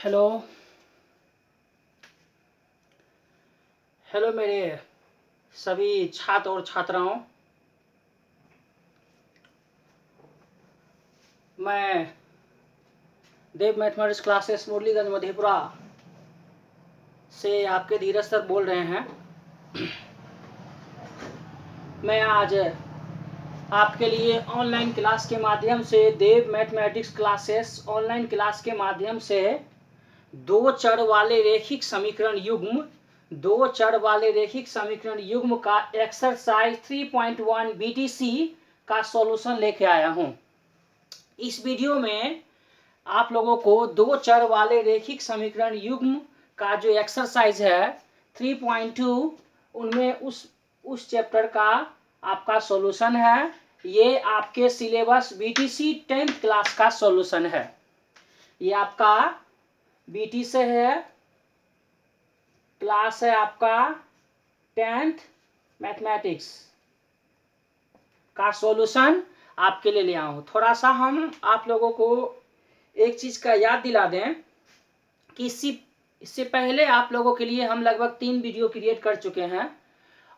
Hello hello मेरे सभी छात्र और छात्राओं, मैं देव मैथमेटिक्स क्लासेस मुरलीगंज मधेपुरा से आपके धीरज सर बोल रहे हैं। मैं आज आपके लिए ऑनलाइन क्लास के माध्यम से देव मैथमेटिक्स क्लासेस ऑनलाइन क्लास के माध्यम से दो चर वाले रैखिक समीकरण युग्म का एक्सरसाइज 3.1 BTC का सॉल्यूशन लेके आया हूं। इस वीडियो में आप लोगों को दो चर वाले रैखिक समीकरण युग्म का जो एक्सरसाइज है 3.2 उनमें उस चैप्टर का आपका सॉल्यूशन है। ये आपके सिलेबस BTC 10th क्लास का सॉल्यूशन है। ये आपका BT से है, क्लास है आपका 10th मैथमेटिक्स का सॉल्यूशन आपके लिए ले आया हूँ। थोड़ा सा हम आप लोगों को एक चीज का याद दिला दें कि इससे पहले आप लोगों के लिए हम लगभग 3 वीडियो क्रिएट कर चुके हैं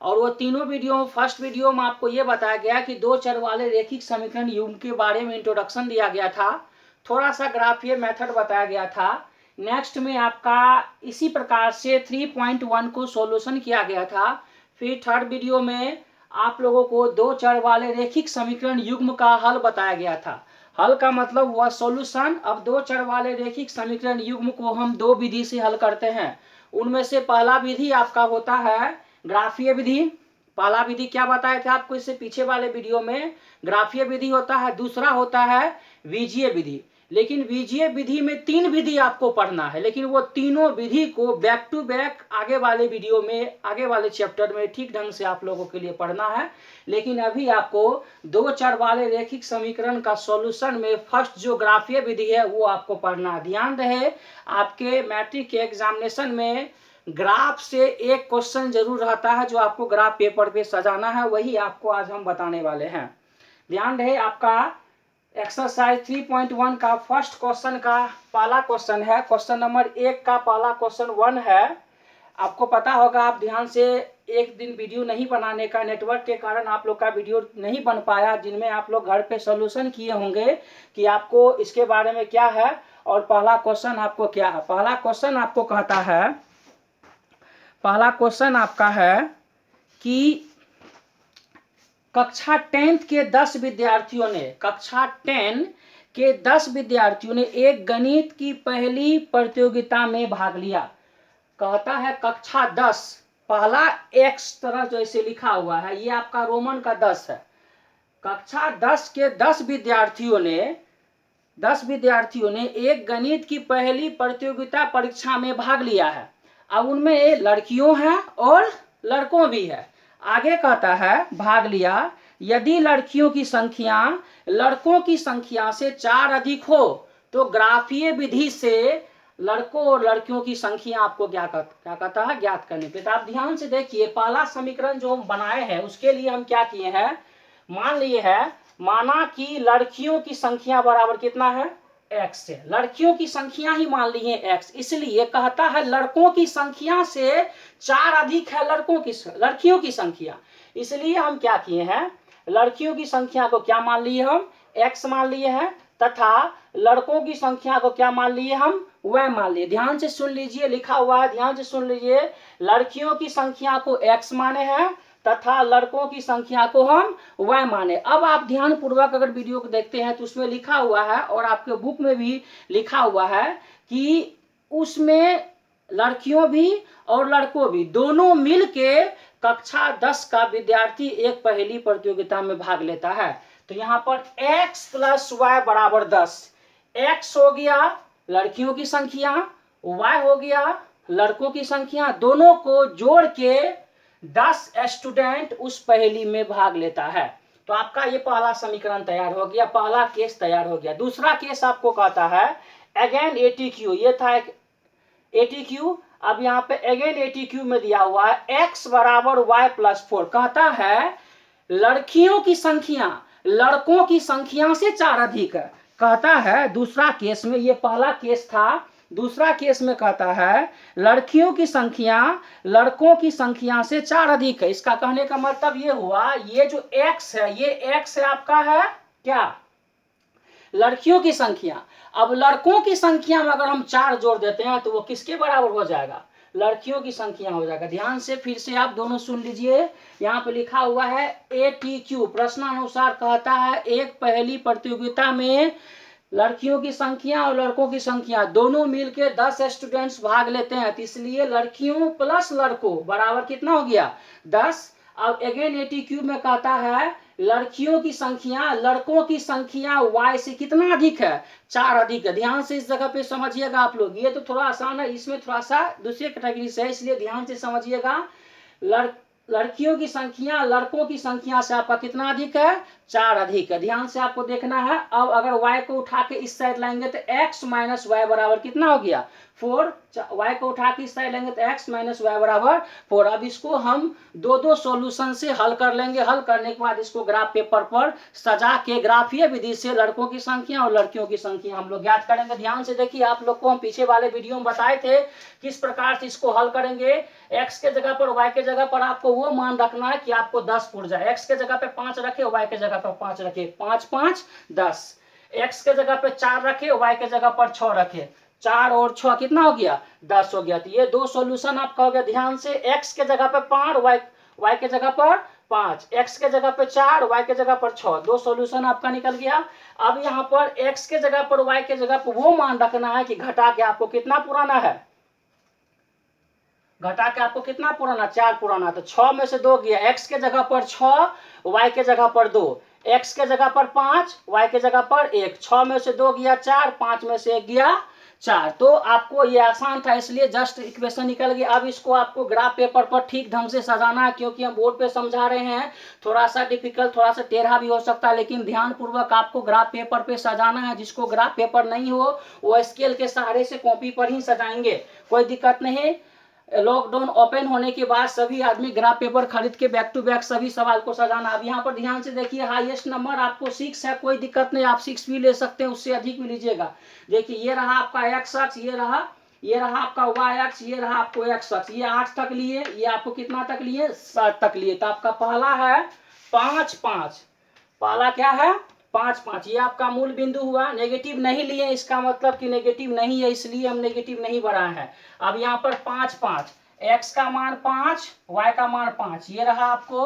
और वो तीनों वीडियो, फर्स्ट वीडियो में आपको ये बताया गया कि दो चर वाले रैखिक समीकरण युग्म के बारे में इंट्रोडक्शन दिया गया था, थोड़ा सा ग्राफियर मेथड बताया गया था। नेक्स्ट में आपका इसी प्रकार से 3.1 को सॉल्यूशन किया गया था। फिर थर्ड वीडियो में आप लोगों को दो चर वाले रैखिक समीकरण युग्म का हल बताया गया था। हल का मतलब हुआ सॉल्यूशन। अब दो चर वाले रैखिक समीकरण युग्म को हम दो विधि से हल करते हैं। उनमें से पहला विधि आपका होता है ग्राफीय विधि। पहला विधि क्या बताया था आपको इससे पीछे वाले वीडियो में, ग्राफीय विधि होता है। दूसरा होता है बीजीय विधि। लेकिन बीजीय विधि में 3 विधि आपको पढ़ना है, लेकिन वो तीनों विधि को बैक टू बैक आगे वाले वीडियो में, आगे वाले चैप्टर में ठीक ढंग से आप लोगों के लिए पढ़ना है। लेकिन अभी आपको दो चर वाले रैखिक समीकरण का सॉल्यूशन में फर्स्ट जो ग्राफीय विधि है वो आपको पढ़ना है। ध्यान रहे, आपके मैट्रिक के एग्जामिनेशन में ग्राफ से एक क्वेश्चन जरूर रहता है जो आपको ग्राफ पेपर पे सजाना है, वही आपको आज हम बताने वाले हैं। ध्यान रहे, आपका एक्सरसाइज 3.1 का फर्स्ट क्वेश्चन का पहला क्वेश्चन है, क्वेश्चन नंबर 1 का पहला क्वेश्चन 1 है। आपको पता होगा, आप ध्यान से एक दिन वीडियो नहीं बनाने का, नेटवर्क के कारण आप लोग का वीडियो नहीं बन पाया, जिनमें आप लोग घर पे सॉल्यूशन किए होंगे कि आपको इसके बारे में क्या है और पहला क्वेश्चन आपको क्या है। पहला क्वेश्चन आपको कहता है, पहला क्वेश्चन आपका है कि कक्षा 10 के 10 विद्यार्थियों ने, कक्षा 10 के 10 विद्यार्थियों ने एक गणित की पहली प्रतियोगिता में भाग लिया। कहता है कक्षा 10, पहला x तरह जैसे लिखा हुआ है, ये आपका रोमन का 10 है। कक्षा 10 के 10 विद्यार्थियों ने एक गणित की पहली प्रतियोगिता परीक्षा में भाग लिया है। अब उनमें लड़कियों हैं और लड़कों भी है। आगे कहता है भाग लिया, यदि लड़कियों की संख्या लड़कों की संख्या से 4 अधिक हो तो ग्राफीय विधि से लड़कों और लड़कियों की संख्या आपको क्या कहता है ज्ञात करने पे। तो आप ध्यान से देखिए, पहला समीकरण जो हम बनाए हैं उसके लिए हम क्या किए हैं, मान लिए है, माना कि लड़कियों की संख्या बराबर कितना है x से, लड़कियों की संख्या ही मान ली है x, इसलिए कहता है लड़कों की संख्या से 4 अधिक है लड़कियों की संख्या। इसलिए हम क्या किए हैं, लड़कियों की संख्या को क्या मान लिए हम x मान लिए हैं, तथा लड़कों की संख्या को क्या मान लिए हम y मान लिए। ध्यान से सुन लीजिए, लिखा हुआ है, ध्यान से सुन लीजिए, लड़कियों की संख्या को x माने हैं तथा लड़कों की संख्या को हम y माने। अब आप ध्यान पूर्वक अगर वीडियो को देखते हैं तो उसमें लिखा हुआ है और आपके बुक में भी लिखा हुआ है कि उसमें लड़कियों भी और लड़कों भी दोनों मिलके कक्षा 10 का विद्यार्थी एक पहेली प्रतियोगिता में भाग लेता है। तो यहाँ पर x प्लस y बराबर 10, x हो गया लड़कियों की संख्या, y हो गया लड़कों की संख्या, दोनों को जोड़ के 10 स्टूडेंट उस पहेली में भाग लेता है। तो आपका ये पहला समीकरण तैयार हो गया, पहला केस तैयार हो गया। दूसरा केस आपको कहता है अगेन ATQ, ये था ATQ। अब यहाँ पे अगेन ATQ में दिया हुआ है x बराबर y प्लस 4। कहता है लड़कियों की संख्या लड़कों की संख्या से 4 अधिक है। कहता है दूसरा केस में, ये पहला केस था दूसरा केस में कहता है लड़कियों की संख्या लड़कों की संख्या से 4 अधिक है। इसका कहने का मतलब ये हुआ, ये जो x है, ये x है आपका है क्या, लड़कियों की संख्या। अब लड़कों की संख्या में अगर हम 4 जोड़ देते हैं तो वो किसके बराबर हो जाएगा, लड़कियों की संख्या हो जाएगा। ध्यान से फिर से आप दोनों सुन लीजिए, यहाँ पे लिखा हुआ है ATQ प्रश्नानुसार कहता है एक पहली प्रतियोगिता में लड़कियों की संख्या और लड़कों की संख्या दोनों मिलकर 10 स्टूडेंट्स भाग लेते हैं, तो इसलिए लड़कियों प्लस लड़कों बराबर कितना हो गया 10। अब अगेन ATQ में कहता है लड़कियों की संख्या लड़कों की संख्या y से कितना अधिक है, 4 अधिक है। ध्यान से इस जगह पे समझिएगा आप लोग, ये तो थोड़ा आसान है, इसमें थोड़ा सा दूसरे कैटेगरी से है, इसलिए ध्यान से समझिएगा। लड़कियों की संख्या लड़कों की संख्या से आपका कितना अधिक है, 4 अधिक है। ध्यान से आपको देखना है। अब अगर y को उठा के इस साइड लाएंगे तो x माइनस वाई बराबर कितना हो गया 4। y को उठा के इस साइड लेंगे तो x माइनस वाई बराबर 4। अब इसको हम दो सॉल्यूशन से हल कर लेंगे। हल करने के बाद इसको ग्राफ पेपर पर सजा के ग्राफीय विधि से लड़कों की संख्या और लड़कियों की संख्या हम लोग ज्ञात करेंगे। ध्यान से देखिए, आप लोग को हम पीछे वाले वीडियो में बताए थे किस प्रकार से इसको हल करेंगे। x के जगह पर y के जगह पर आपको वो मान रखना है कि आपको 10 फुट जाए। x के जगह पे 5 रखे, y के जगह पर 5 रखे, 5 5 10। x के जगह पे 4 रखे, y के जगह पर 6 रखे, 4 और 6 कितना हो गया 10 हो गया। तो ये दो सॉल्यूशन आपका हो गया। ध्यान से x के जगह पे 5, y के जगह पर 5, x के जगह पे 4, y के जगह पर 6, दो सॉल्यूशन आपका निकल गया। अब यहाँ पर x के जगह पर y के जगह पर वो मान रखना है कि घटा के आपको कितना पुराना है, घटा के आपको कितना पुराना 4 पुराना, तो 6 में से 2 गया, x के जगह पर 6, y के जगह पर 2, x के जगह पर 5, y के जगह पर 1, 6 में से 2 गया 4, 5 में से 1 गया 4। तो आपको ये आसान था, इसलिए जस्ट इक्वेशन निकल गया। अब इसको आपको ग्राफ पेपर पर ठीक ढंग से सजाना है, क्योंकि हम बोर्ड पे समझा रहे हैं, थोड़ा सा डिफिकल्ट थोड़ा सा टेढ़ा भी हो सकता है, लेकिन ध्यान पूर्वक आपको ग्राफ पेपर पे सजाना है। जिसको ग्राफ पेपर नहीं हो वो स्केल के सहारे से कॉपी पर ही सजाएंगे, कोई दिक्कत नहीं। लॉकडाउन ओपन होने के बाद सभी आदमी ग्राफ पेपर खरीद के बैक टू बैक सभी सवाल को सजाना। अब यहाँ पर ध्यान से देखिए, हाईएस्ट नंबर आपको 6 है, कोई दिक्कत नहीं, आप 6 भी ले सकते हैं, उससे अधिक भी लीजिएगा। देखिए ये रहा आपका x अक्ष, ये रहा आपका y अक्ष, ये रहा आपको x अक्ष, ये 8 तक लिए, ये आपको कितना तक लिए 7 तक लिए। तो आपका पहला है 5 5, पहला क्या है 5 5, ये आपका मूल बिंदु हुआ। नेगेटिव नहीं लिए, इसका मतलब कि नेगेटिव नहीं है, इसलिए हम नेगेटिव नहीं बढ़ाए हैं। अब यहाँ पर 5 5, x का मान 5, y का मान 5, ये रहा आपको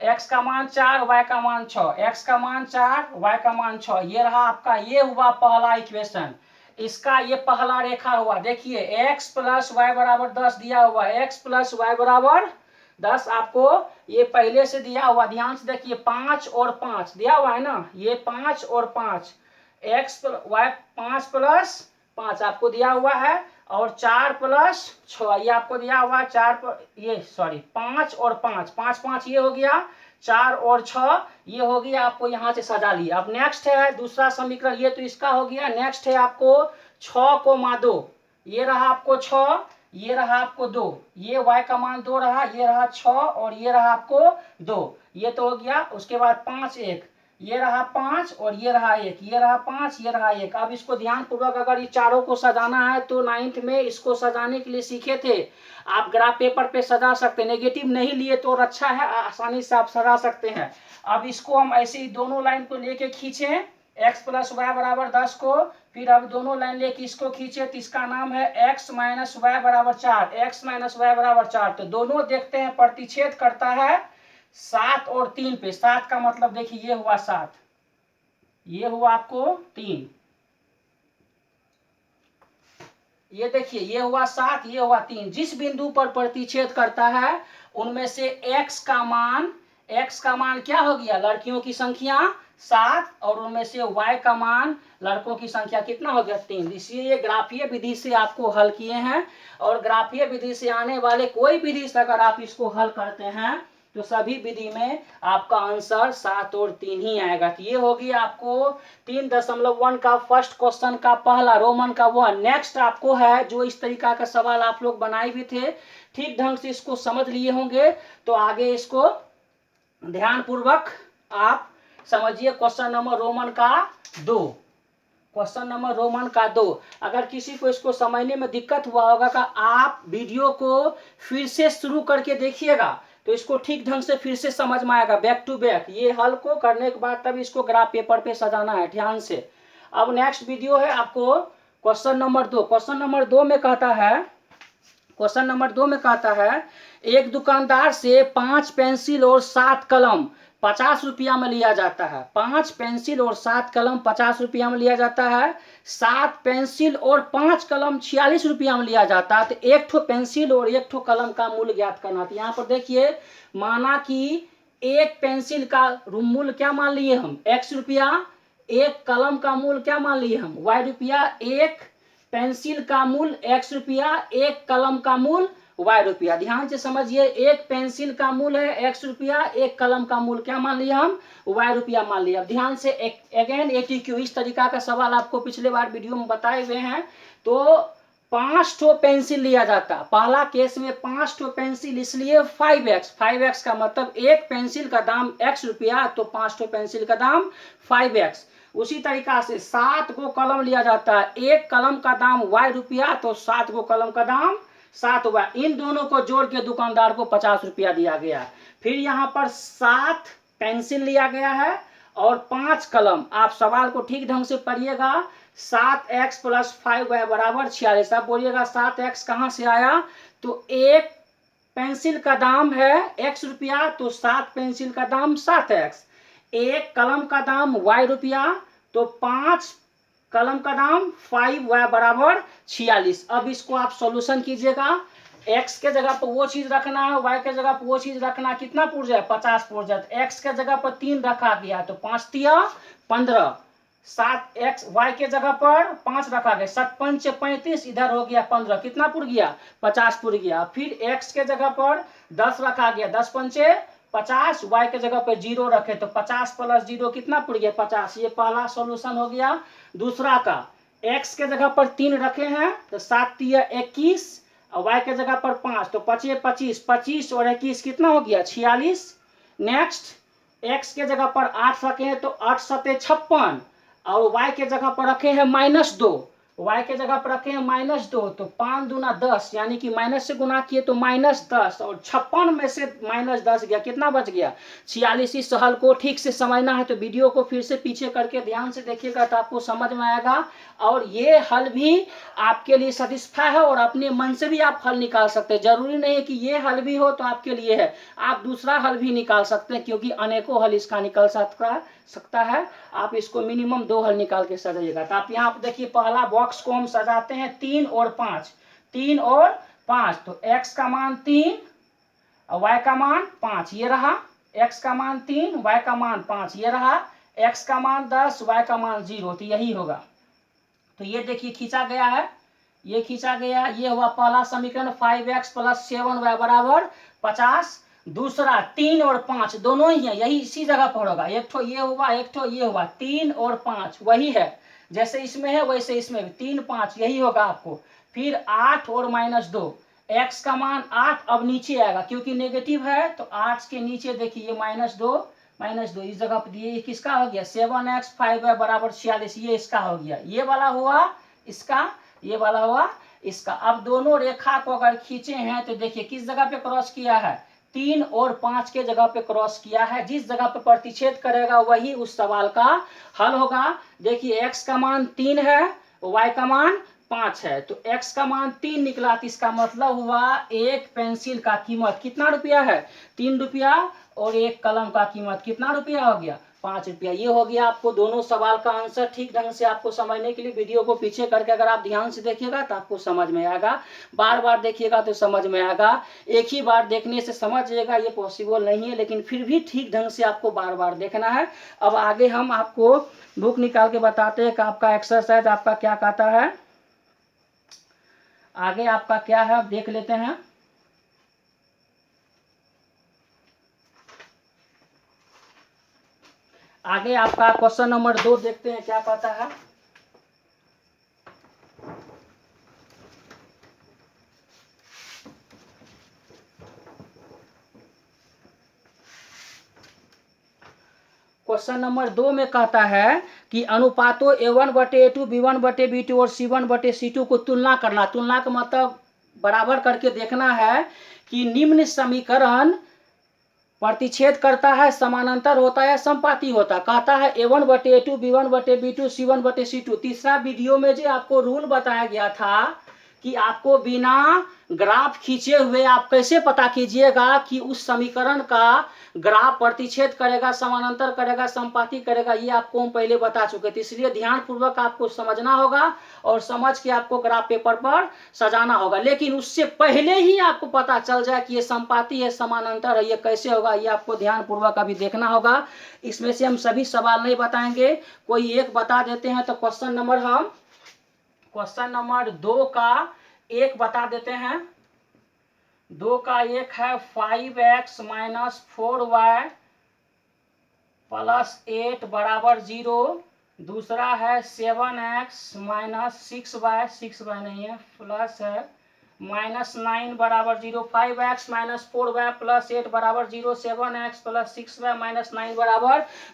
x का मान 4, y का मान 6, x का मान 4, y का मान 6, ये रहा आपका, ये हुआ पहला इक्वेशन। इसका ये पहला रेखा हुआ। देखिए x प्लस वाई बराबर 10 दिया हुआ, x प्लस वाई बराबर 10 आपको ये पहले से दिया हुआ। ध्यान से देखिए 5 और 5 दिया हुआ है ना, ये 5 और 5, x वाई 5 प्लस 5 आपको दिया हुआ है, और 4 प्लस 6 ये आपको दिया हुआ है। 5 और 5, 5 5 ये हो गया, 4 और 6 ये हो गया, आपको यहाँ से सजा लिया। अब नेक्स्ट है दूसरा समीकरण, ये तो इसका हो गया। नेक्स्ट है आपको 6 को मा 2, ये रहा आपको 6, ये रहा आपको 2, ये y का मान 2 रहा, ये रहा 6 और ये रहा आपको 2, ये तो हो गया। उसके बाद 5 1, ये रहा 5 और ये रहा 1, ये रहा 5, ये रहा 1। अब इसको ध्यान पूर्वक अगर ये चारों को सजाना है तो 9th में इसको सजाने के लिए सीखे थे, आप ग्राफ पेपर पे सजा सकते हैं। नेगेटिव नहीं लिए तो और अच्छा है, आसानी से आप सजा सकते हैं। अब इसको हम ऐसे ही दोनों लाइन को लेके खींचे, x प्लस वाई बराबर 10 को, फिर अब दोनों लाइन लेके इसको खींचे, तो इसका नाम है x माइनस वाई बराबर 4, x माइनस वाई बराबर 4। तो दोनों देखते हैं प्रतिच्छेद करता है 7 और 3 पे। 7 का मतलब देखिए ये हुआ 7, ये हुआ आपको 3, ये देखिए ये हुआ 7, ये हुआ 3। जिस बिंदु पर प्रतिच्छेद करता है उनमें से x का मान क्या हो गया, लड़कियों की संख्या 7, और उनमें से y का मान लड़कों की संख्या कितना हो गया 3। इसलिए ये ग्राफीय विधि से आपको हल किए हैं, और ग्राफीय विधि से आने वाले कोई विधि से अगर आप इसको हल करते हैं तो सभी विधि में आपका आंसर 7 और 3 ही आएगा। तो ये होगी आपको 3.1 का फर्स्ट क्वेश्चन का पहला रोमन का 1। नेक्स्ट आपको है जो इस तरीका का सवाल आप लोग बनाए भी थे, ठीक ढंग से इसको समझ लिए होंगे, तो आगे इसको ध्यान पूर्वक आप समझिए। क्वेश्चन नंबर रोमन का 2, क्वेश्चन नंबर रोमन का 2। अगर किसी को इसको समझने में दिक्कत हुआ होगा कि आप वीडियो को फिर से शुरू करके देखिएगा तो इसको ठीक ढंग से फिर से समझ में आएगा, बैक टू बैक। ये हल को करने के बाद तब इसको ग्राफ पेपर पे सजाना है ध्यान से। अब नेक्स्ट वीडियो है आपको क्वेश्चन नंबर 2। क्वेश्चन नंबर 2 में कहता है, क्वेश्चन नंबर 2 में कहता है एक दुकानदार से 5 पेंसिल और 7 कलम 50 रुपया में लिया जाता है। 5 पेंसिल और 7 कलम 50 रुपया में लिया जाता है। 7 पेंसिल और 5 कलम 46 रुपया में लिया जाता है। तो एक ठो पेंसिल और एक ठो कलम का मूल्य ज्ञात करना। तो यहाँ पर देखिए, माना कि एक पेंसिल का मूल्य क्या मान लिए हम, x रुपया। एक कलम का मूल्य क्या मान लिए हम, y रुपया। एक पेंसिल का मूल्य x रुपया, एक कलम का मूल्य y रुपया। ध्यान से समझिए, एक पेंसिल का मूल्य है x रुपया, एक कलम का मूल्य क्या मान लिया हम, y रुपया मान लिया। ध्यान से अगेन ATQ इस तरीका का सवाल आपको पिछले बार वीडियो में बताए हुए हैं। तो 5 ठो पेंसिल लिया जाता, पहला केस में 5 ठो पेंसिल, इसलिए 5x। 5x का मतलब एक पेंसिल का दाम x रुपया, तो 5 ठो पेंसिल का दाम 5x। उसी तरीका से 7 को कलम लिया जाता है, एक कलम का दाम y रुपया, तो 7 को कलम का दाम 7y। इन दोनों को जोड़ के दुकानदार को 50 रुपया दिया गया। फिर यहाँ पर 7 पेंसिल लिया गया है और 5 कलम। आप सवाल को ठीक ढंग से पढ़िएगा। 7x + 5y = 46। आप बोलिएगा 7x कहाँ से आया, तो एक पेंसिल का दाम है x रुपया, तो 7 पेंसिल का दाम 7x। एक कलम का दाम y रुपया, तो 5 कलम का दाम 5y = 46। अब इसको आप सॉल्यूशन कीजिएगा। x के जगह पर वो चीज रखना है, y के जगह पर वो चीज रखना। कितना पुर जाए, 50 पुर जाए। तो x के जगह पर 3 रखा गया, तो 5 तिया 15। 7x, y के जगह पर 5 रखा गया, 7 पंच 35, इधर हो गया 15। कितना पुर गया, 50 पुर गया। फिर x के जगह पर 10 रखा गया, 10 पंचे 50, y के जगह पर 0 रखे, तो 50 + 0 कितना पुर गया, 50। ये पहला सॉल्यूशन हो गया। दूसरा का x के जगह पर 3 रखे हैं, तो 7 तिया 21, और y के जगह पर 5, तो 5 25, 25 और 21 कितना हो गया, 46। नेक्स्ट x के जगह पर 8 रखे हैं, तो 8 × 7 = 56, और y के जगह पर रखे हैं -2। y के जगह पर रखे हैं -2, तो 5 दूना 10, यानी कि माइनस से गुना किए तो -10, और 56 में से -10 गया, कितना बच गया, 46। इस हल को ठीक से समझना है तो वीडियो को फिर से पीछे करके ध्यान से देखिएगा तो आपको समझ में आएगा। और ये हल भी आपके लिए सेटिस्फाई है और अपने मन से भी आप हल निकाल सकते हैं। जरूरी नहीं है कि ये हल भी हो तो आपके लिए है, आप दूसरा हल भी निकाल सकते हैं, क्योंकि अनेकों हल इसका निकल सकता है। आप इसको मिनिमम 2 हल निकाल के सजाइएगा। तो आप यहाँ पर देखिए, पहला बॉक्स को हम सजाते हैं 3 और 5। 3 और 5, तो x का मान 3 और y का मान 5, ये रहा। x का मान 3, y का मान 5, ये रहा। x का मान 10, y का मान 0, तो यही होगा। तो ये देखिए खींचा गया है, ये खींचा गया। ये हुआ पहला समीकरण, 5x + 7y = 50। दूसरा 3 और 5 दोनों ही है, यही इसी जगह पर होगा। एक ठो ये हुआ, एक ठो ये हुआ। 3 और 5 वही है, जैसे इसमें है वैसे इसमें भी 3 5 यही होगा आपको। फिर 8 और -2, x का मान 8 अब नीचे आएगा क्योंकि नेगेटिव है, तो 8 के नीचे देखिए ये -2 इस जगह पर दिए। किसका हो गया, 7x 5y = 46, ये इसका हो गया। ये वाला हुआ इसका, ये वाला हुआ इसका। अब दोनों रेखा को अगर खींचे हैं तो देखिए किस जगह पे क्रॉस किया है, 3 और 5 के जगह पे क्रॉस किया है। जिस जगह पे प्रतिच्छेद करेगा वही उस सवाल का हल होगा। देखिए x का मान 3 है, y का मान 5 है, तो x का मान 3 निकला, तो इसका मतलब हुआ एक पेंसिल का कीमत कितना रुपया है, 3 रुपया, और एक कलम का कीमत कितना रुपया हो गया, 5 रुपया। ये हो गया आपको दोनों सवाल का आंसर। ठीक ढंग से आपको समझने के लिए वीडियो को पीछे करके अगर आप ध्यान से देखिएगा तो आपको समझ में आएगा, बार बार देखिएगा तो समझ में आएगा। एक ही बार देखने से समझ जाएगा ये पॉसिबल नहीं है, लेकिन फिर भी ठीक ढंग से आपको बार बार देखना है। अब आगे हम आपको बुक निकाल के बताते हैं कि आपका एक्सरसाइज आपका क्या कहता है, आगे आपका क्या है आप देख लेते हैं। आगे आपका क्वेश्चन नंबर 2 देखते हैं क्या कहता है। क्वेश्चन नंबर 2 में कहता है कि अनुपातों A1/A2 B1/B2 और C1/C2 को तुलना करना। तुलना का मतलब बराबर करके देखना है कि निम्न समीकरण प्रतिच्छेद करता है, समानांतर होता है, संपाती होता है। कहता है A1/A2 B1/B2 C1/C2। तीसरा वीडियो में जो आपको रूल बताया गया था कि आपको बिना ग्राफ खींचे हुए आप कैसे पता कीजिएगा कि उस समीकरण का ग्राफ प्रतिच्छेद करेगा, समानांतर करेगा, संपाती करेगा, ये आपको हम पहले बता चुके थे। इसलिए ध्यान पूर्वक आपको समझना होगा और समझ के आपको ग्राफ पेपर पर सजाना होगा। लेकिन उससे पहले ही आपको पता चल जाए कि ये संपाती है, समानांतर है, ये कैसे होगा, ये आपको ध्यान पूर्वक अभी देखना होगा। इसमें से हम सभी सवाल नहीं बताएंगे, कोई एक बता देते हैं। तो क्वेश्चन नंबर 2 का एक बता देते हैं। 2 का एक है 5x - 4y + 8 = 0। दूसरा है 7x - 6y, 6y नहीं है, प्लस है -9 = 0। 5x - 4y + 8 = 0। 7x + 6y - 9 =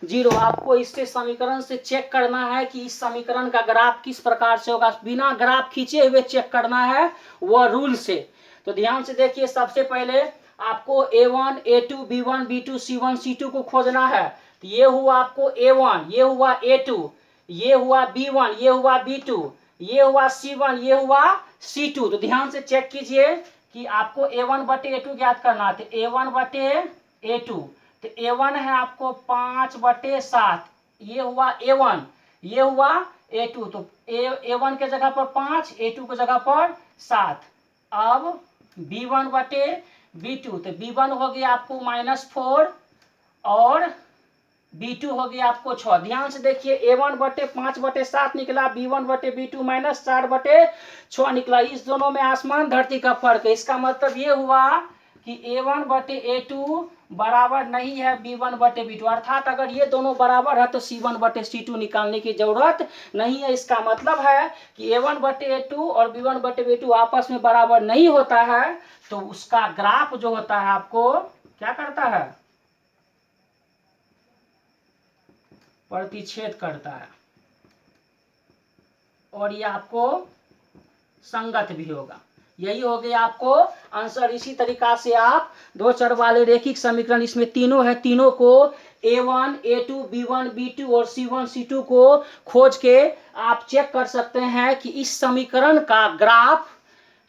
0। आपको इससे समीकरण से चेक करना है कि इस समीकरण का ग्राफ किस प्रकार से होगा। बिना ग्राफ खींचे हुए चेक करना है, वह रूल से। तो ध्यान से देखिए, सबसे पहले आपको A1, A2, B1, B2, C1, C2 को खोजना है। तो ये हुआ आपको A1, ये हुआ A2, ये हुआ B1, ये हुआ B2, ये हुआ C1, ये हुआ C2। तो ध्यान से चेक कीजिए कि आपको A1/A2 ज्ञात करना है। तो A1/A2, तो A1 है आपको 5/7, ये हुआ A1, ये हुआ A2। तो A1 के जगह पर 5, A2 के जगह पर 7। अब B1/B2, तो B1 हो गया आपको -4 और B2 हो गया आपको 6। ध्यान से देखिए, A1/5/7 निकला, B1/B2 -4/6 निकला। इस दोनों में आसमान धरती का फर्क है। इसका मतलब ये हुआ कि A1/A2 बराबर नहीं है B1/B2। अर्थात अगर ये दोनों बराबर है तो C1/C2 निकालने की जरूरत नहीं है। इसका मतलब है कि A1/A2 और B1/B2 आपस में बराबर नहीं होता है, तो उसका ग्राफ जो होता है आपको क्या करता है, प्रतिच्छेद करता है। और ये आपको संगत भी होगा। यही हो गया आपको आंसर। इसी तरीका से आप दो चर वाले रेखिक समीकरण, इसमें तीनों है, तीनों को A1, A2, B1, B2 और C1, C2 को खोज के आप चेक कर सकते हैं कि इस समीकरण का ग्राफ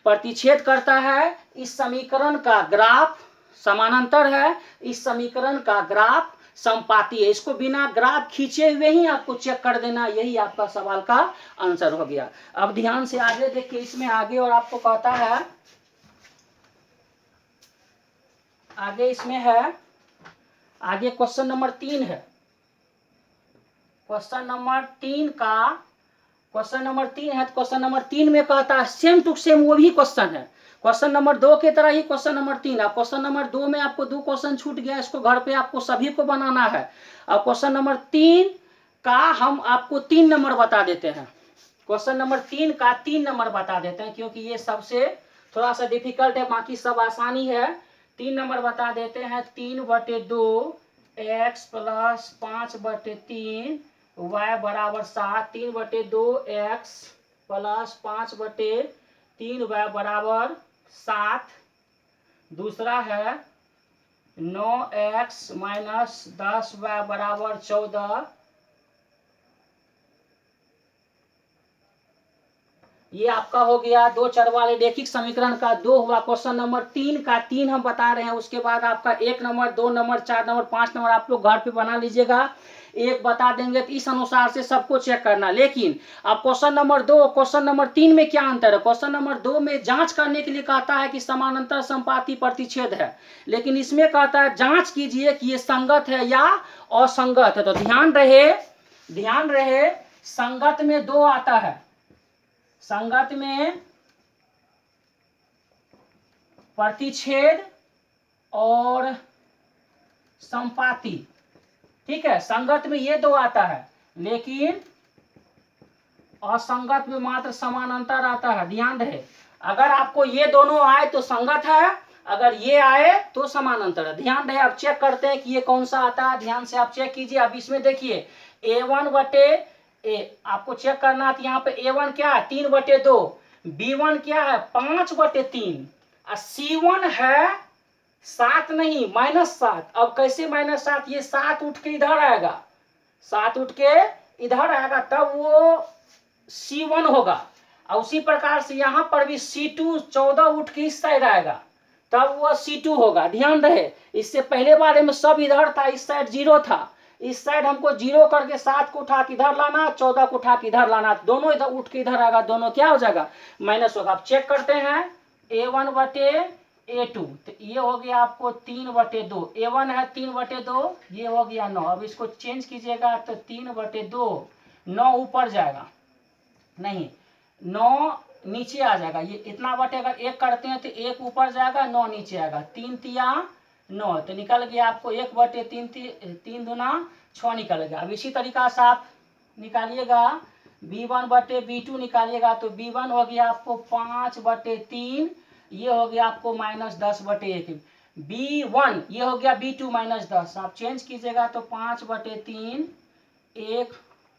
प्रतिच्छेद करता है, इस समीकरण का ग्राफ समानांतर है, इस समीकरण का ग्राफ संपाती है। इसको बिना ग्राफ खींचे हुए ही आपको चेक कर देना। यही आपका सवाल का आंसर हो गया। अब ध्यान से आगे देखिए, इसमें आगे और आपको कहता है, आगे इसमें है, आगे क्वेश्चन नंबर 3 है। क्वेश्चन नंबर 3 है। तो क्वेश्चन नंबर 3 में कहता है सेम टू सेम वो भी क्वेश्चन है, क्वेश्चन नंबर 2 की तरह ही क्वेश्चन नंबर 3 है। क्वेश्चन नंबर 2 में आपको 2 क्वेश्चन छूट गया, इसको घर पे आपको सभी को बनाना है। अब क्वेश्चन नंबर 3 का हम आपको 3 नंबर बता देते हैं। क्वेश्चन नंबर 3 का 3 नंबर बता देते हैं, क्योंकि ये सबसे थोड़ा सा डिफिकल्ट है, बाकी सब आसानी है। 3 नंबर बता देते हैं। 3/2 x + 5/3 y = 7। 3/2 x + 5/3 y = 7। दूसरा है 9x - 10 y = 14। ये आपका हो गया दो चर वाले रेखिक समीकरण का 2 हुआ। क्वेश्चन नंबर 3 का 3 हम बता रहे हैं। उसके बाद आपका 1 नंबर, 2 नंबर, 4 नंबर, 5 नंबर आप लोग घर पे बना लीजिएगा। एक बता देंगे तो इस अनुसार से सबको चेक करना। लेकिन अब क्वेश्चन नंबर 2 क्वेश्चन नंबर 3 में क्या अंतर है। क्वेश्चन नंबर 2 में जांच करने के लिए कहता है कि समानांतर, संपाती, प्रतिच्छेद है, लेकिन इसमें कहता है जांच कीजिए कि ये संगत है या असंगत है। तो ध्यान रहे संगत में 2 आता है, संगत में प्रतिच्छेद और संपाती, ठीक है। संगत में ये 2 आता है, लेकिन असंगत में मात्र समानांतर आता है। ध्यान रहे, अगर आपको ये दोनों आए तो संगत है, अगर ये आए तो समानांतर है। ध्यान रहे, अब चेक करते हैं कि ये कौन सा आता है। ध्यान से आप चेक कीजिए। अब इसमें देखिए A1/A2 आपको चेक करना है। यहाँ पे A1 क्या है 3/2, B1 क्या है 5/3 और C1 है 7 नहीं -7। अब कैसे -7, ये 7 उठ के इधर आएगा, 7 उठ के इधर आएगा, तब वो C1 होगा। और उसी प्रकार से यहाँ पर भी C2 14 उठ के इस साइड आएगा, तब वो C2 होगा। ध्यान रहे, इससे पहले बारे में सब इधर था, इस साइड 0 था, इस साइड हमको 0 करके 7 को उठा के इधर लाना, 14 को उठा के इधर लाना, दोनों इधर उठ के इधर आएगा, दोनों क्या हो जाएगा माइनस होगा। अब चेक करते हैं A1/A2, तो ये हो गया आपको 3/2, A1 है 3/2, ये हो गया 9। अब इसको चेंज कीजिएगा तो 3/2, 9 ऊपर जाएगा नहीं, 9 नीचे आ जाएगा। ये इतना बटे अगर 1 करते हैं तो 1 ऊपर जाएगा, 9 नीचे आएगा, 3 तिया 9, तो निकल गया आपको 1/3, 3 दूना 6 निकल गया। अब इसी तरीका से आप निकालिएगा B1/B2 निकालिएगा, तो B1 हो गया आपको 5/3, ये हो गया आपको -10/1। B1 ये हो गया B2 -10, आप चेंज कीजिएगा तो 5/3, 1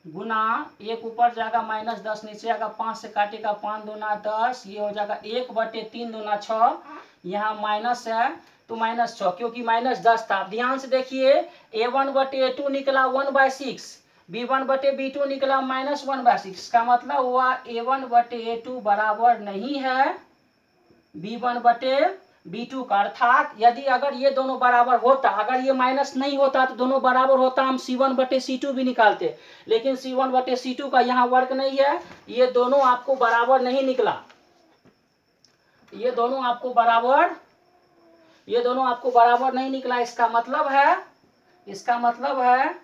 गुना 1 ऊपर जाएगा -10 नीचे आएगा, 5 से काटेगा 5 दूना 10, ये हो जाएगा 1/3 दूना 6, यहाँ माइनस है तो -6, क्योंकि -10 था। ध्यान से देखिए A1/A2 निकला 1/6, B1/B2 निकला -1/6, इसका मतलब हुआ A1/A2 बराबर नहीं है B1/B2 का। अर्थात यदि अगर ये दोनों बराबर होता, अगर ये माइनस नहीं होता तो दोनों बराबर होता, हम C1/C2 भी निकालते, लेकिन C1/C2 का यहाँ वर्क नहीं है, ये दोनों आपको बराबर नहीं निकला, ये दोनों आपको बराबर नहीं निकला। इसका मतलब है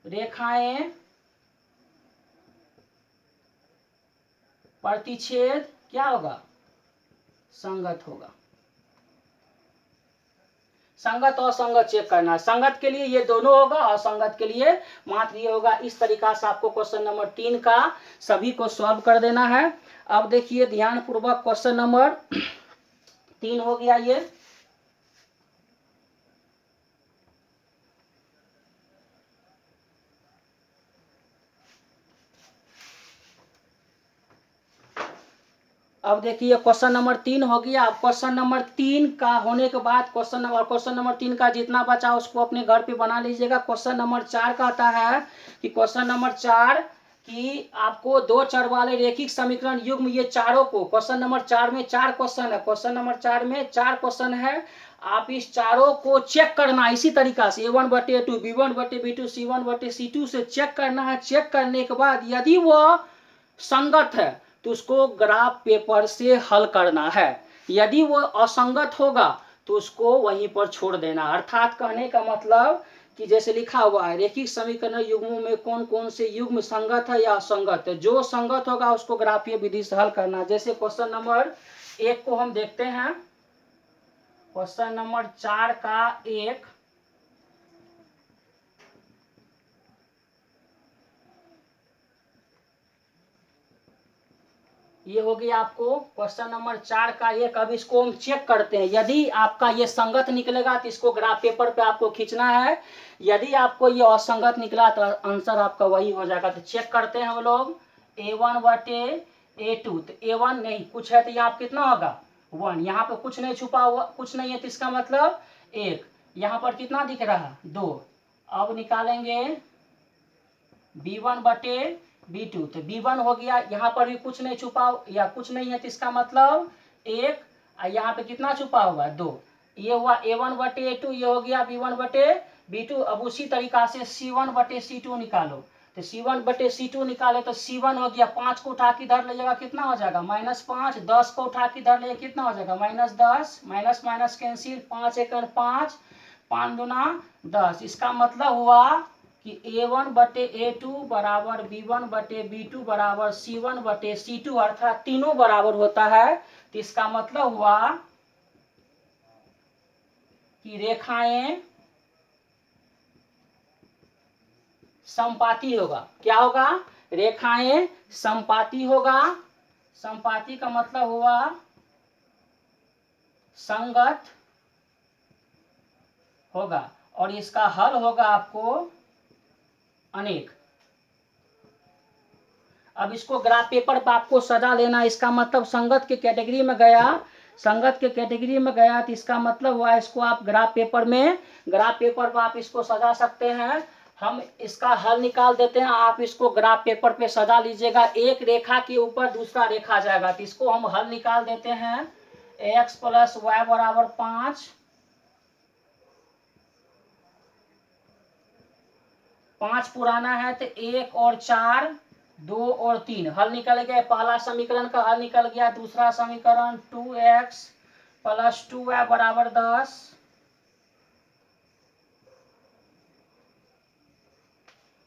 रेखाएं प्रतिच्छेद क्या होगा, संगत होगा। संगत और असंगत चेक करना है, संगत के लिए ये दोनों होगा, असंगत के लिए मात्र ये होगा। इस तरीका से आपको क्वेश्चन नंबर 3 का सभी को सॉल्व कर देना है। अब देखिए ध्यान पूर्वक, क्वेश्चन नंबर 3 हो गया ये। अब देखिए क्वेश्चन नंबर 3 हो गया। अब क्वेश्चन नंबर 3 का होने के बाद क्वेश्चन नंबर 3 का जितना बचा उसको अपने घर पे बना लीजिएगा। क्वेश्चन नंबर 4 कहता है कि क्वेश्चन नंबर 4 कि आपको दो चर वाले रेखिक समीकरण युग्म, ये चारों को, क्वेश्चन नंबर 4 में 4 क्वेश्चन है, क्वेश्चन नंबर 4 में 4 क्वेश्चन है, आप इस चारों को चेक करना इसी तरीका से A1/A2, B1/B2, C1/C2 से चेक करना है। चेक करने के बाद यदि वह संगत है तो उसको ग्राफ पेपर से हल करना है, यदि वो असंगत होगा तो उसको वहीं पर छोड़ देना। अर्थात कहने का मतलब कि जैसे लिखा हुआ है रेखिक समीकरण युग्मों में कौन कौन से युग्म संगत है या असंगत है, जो संगत होगा उसको ग्राफीय विधि से हल करना। जैसे क्वेश्चन नंबर 1 को हम देखते हैं, क्वेश्चन नंबर 4 का 1, ये हो गया आपको क्वेश्चन नंबर 4 का 1। अब इसको हम चेक करते हैं, यदि आपका ये संगत निकलेगा तो इसको ग्राफ पेपर पे आपको खींचना है, यदि आपको ये असंगत निकला तो आंसर आपका वही हो जाएगा। तो चेक करते हैं हम लोग A1/A2, तो A1 नहीं कुछ है तो यहाँ कितना होगा 1, यहाँ पे कुछ नहीं छुपा हुआ, कुछ नहीं है तो इसका मतलब 1, यहाँ पर कितना दिख रहा है 2। अब निकालेंगे B1/B2, तो B1 हो गया, यहाँ पर भी कुछ नहीं छुपा या कुछ नहीं है तो इसका मतलब 1, यहाँ पे कितना छुपा हुआ 2, ये हुआ A1/A2, ये हो गया B1/B2। अब उसी तरीका से C1/C2 निकालो, तो C1/C2 निकाले तो C1 हो गया 5 को उठा के इधर ले जाएगा, कितना हो जाएगा -5, 10 को उठा के इधर ले कितना हो जाएगा -10, माइनस माइनस कैंसिल, 5 एकड़ 5, 5 दूना 10। इसका मतलब हुआ कि A1/A2 बराबर B1/B2 बराबर C1/C2, अर्थात तीनों बराबर होता है। तो इसका मतलब हुआ कि रेखाएं समपाती होगा। क्या होगा, रेखाएं समपाती होगा। समपाती का मतलब हुआ संगत होगा, और इसका हल होगा आपको अनेक। अब इसको ग्राफ पेपर पर आपको सजा लेना, इसका मतलब संगत के कैटेगरी में गया, संगत के कैटेगरी में गया तो इसका मतलब हुआ इसको आप ग्राफ पेपर पर आप इसको सजा सकते हैं। हम इसका हल निकाल देते हैं, आप इसको ग्राफ पेपर पे सजा लीजिएगा। एक रेखा के ऊपर दूसरा रेखा जाएगा तो इसको हम हल निकाल देते हैं। x प्लस वाई बराबर 5, 5 पुराना है तो 1 और 4, 2 और 3 हल निकल गया। पहला समीकरण का हल निकल गया। दूसरा समीकरण 2x प्लस 2y बराबर 10,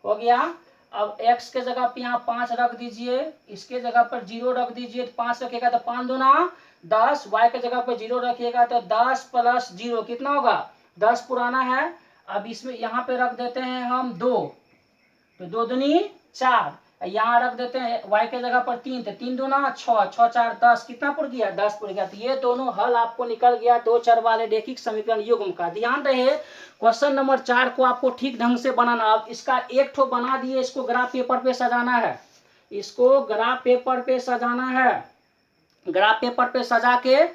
हो गया। अब x के जगह पे यहाँ 5 रख दीजिए, इसके जगह पर 0 रख दीजिए। 5 रखिएगा तो 5 दूना 10, y के जगह पर 0 रखिएगा तो 10 प्लस 0 कितना होगा, 10 पुराना है। अब इसमें यहाँ पे रख देते हैं हम 2, तो 2 दूनी 4, यहाँ रख देते हैं y के जगह पर 3, तो 3 दूना 6, 6 4 10, कितना पुर गया, 10 पुर गया। तो ये दोनों हल आपको निकल गया दो चर वाले रैखिक समीकरण युग्म का। ध्यान रहे क्वेश्चन नंबर 4 को आपको ठीक ढंग से बनाना। अब इसका एक ठो बना दिए, इसको ग्राफ पेपर पे सजाना है, इसको ग्राफ पेपर पे सजाना है। ग्राफ पेपर पे सजा के,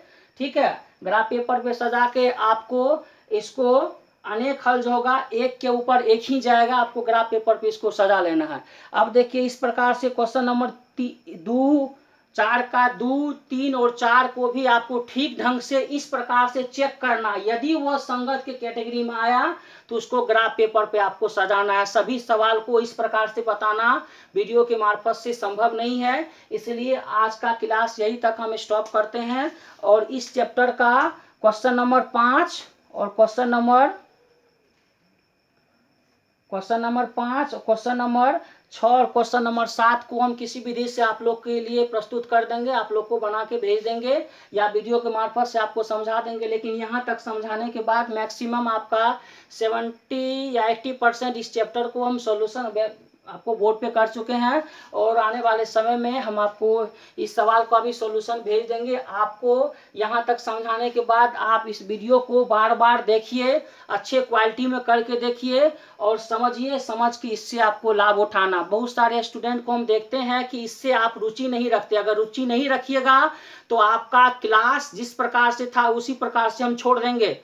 ठीक है, ग्राफ पेपर पे सजा के आपको इसको अनेक हल जो होगा एक के ऊपर एक ही जाएगा, आपको ग्राफ पेपर पे इसको सजा लेना है। अब देखिए इस प्रकार से क्वेश्चन नंबर 2, 4 का 2, 3 और 4 को भी आपको ठीक ढंग से इस प्रकार से चेक करना। यदि वह संगत के कैटेगरी में आया तो उसको ग्राफ पेपर पे आपको सजाना है। सभी सवाल को इस प्रकार से बताना वीडियो के मार्फत से संभव नहीं है, इसलिए आज का क्लास यही तक हम स्टॉप करते हैं। और इस चैप्टर का क्वेश्चन नंबर 5 और क्वेश्चन नंबर 5, क्वेश्चन नंबर 6 और क्वेश्चन नंबर 7 को हम किसी विधि से आप लोग के लिए प्रस्तुत कर देंगे, आप लोग को बना के भेज देंगे या वीडियो के मार्फत से आपको समझा देंगे। लेकिन यहाँ तक समझाने के बाद मैक्सिमम आपका 70 या 80% इस चैप्टर को हम सॉल्यूशन आपको बोर्ड पे कर चुके हैं, और आने वाले समय में हम आपको इस सवाल का भी सॉल्यूशन भेज देंगे। आपको यहाँ तक समझाने के बाद आप इस वीडियो को बार बार देखिए, अच्छे क्वालिटी में करके देखिए और समझिए, समझ के इससे आपको लाभ उठाना। बहुत सारे स्टूडेंट को हम देखते हैं कि इससे आप रुचि नहीं रखते। अगर रुचि नहीं रखिएगा तो आपका क्लास जिस प्रकार से था उसी प्रकार से हम छोड़ देंगे।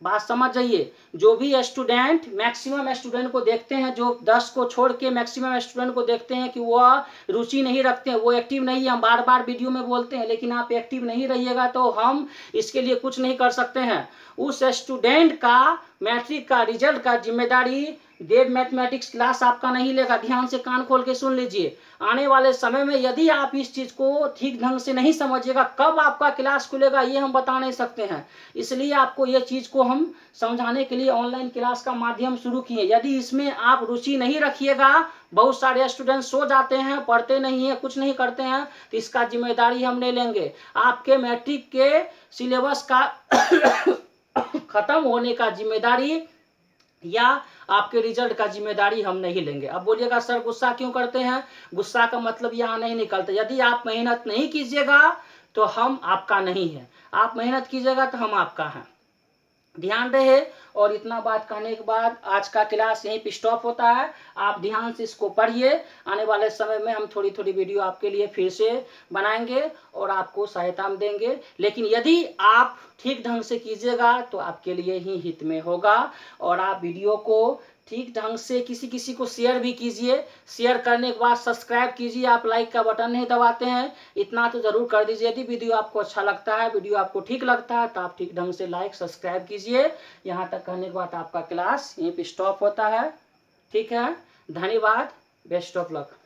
बात समझ जाइए। जो भी स्टूडेंट, मैक्सिमम स्टूडेंट को देखते हैं जो 10 को छोड़ के मैक्सिमम स्टूडेंट को देखते हैं कि वह रुचि नहीं रखते हैं, वो एक्टिव नहीं है। हम बार बार वीडियो में बोलते हैं, लेकिन आप एक्टिव नहीं रहिएगा तो हम इसके लिए कुछ नहीं कर सकते हैं। उस स्टूडेंट का मैट्रिक का रिजल्ट का जिम्मेदारी देव मैथमेटिक्स क्लास आपका नहीं लेगा। ध्यान से कान खोल के सुन लीजिए। आने वाले समय में यदि आप इस चीज को ठीक ढंग से नहीं समझिएगा, कब आपका क्लास खुलेगा ये हम बता नहीं सकते हैं। इसलिए आपको ये चीज को हम समझाने के लिए ऑनलाइन क्लास का माध्यम शुरू किए। यदि इसमें आप रुचि नहीं रखिएगा, बहुत सारे स्टूडेंट सो जाते हैं, पढ़ते नहीं है, कुछ नहीं करते हैं, तो इसका जिम्मेदारी हम नहीं लेंगे। आपके मैट्रिक के सिलेबस का खत्म होने का जिम्मेदारी या आपके रिजल्ट का जिम्मेदारी हम नहीं लेंगे। अब बोलिएगा सर गुस्सा क्यों करते हैं? गुस्सा का मतलब यहाँ नहीं निकलता। यदि आप मेहनत नहीं कीजिएगा तो हम आपका नहीं है, आप मेहनत कीजिएगा तो हम आपका हैं। ध्यान रहे। और इतना बात कहने के बाद आज का क्लास यहीं पे स्टॉप होता है। आप ध्यान से इसको पढ़िए। आने वाले समय में हम थोड़ी थोड़ी वीडियो आपके लिए फिर से बनाएंगे और आपको सहायता देंगे। लेकिन यदि आप ठीक ढंग से कीजिएगा तो आपके लिए ही हित में होगा। और आप वीडियो को ठीक ढंग से किसी को शेयर भी कीजिए। शेयर करने के बाद सब्सक्राइब कीजिए। आप लाइक का बटन नहीं दबाते हैं, इतना तो जरूर कर दीजिए। यदि वीडियो आपको अच्छा लगता है, वीडियो आपको ठीक लगता है तो आप ठीक ढंग से लाइक सब्सक्राइब कीजिए। यहाँ तक कहने के बाद आपका क्लास यहीं पे स्टॉप होता है। ठीक है, धन्यवाद, बेस्ट ऑफ लक।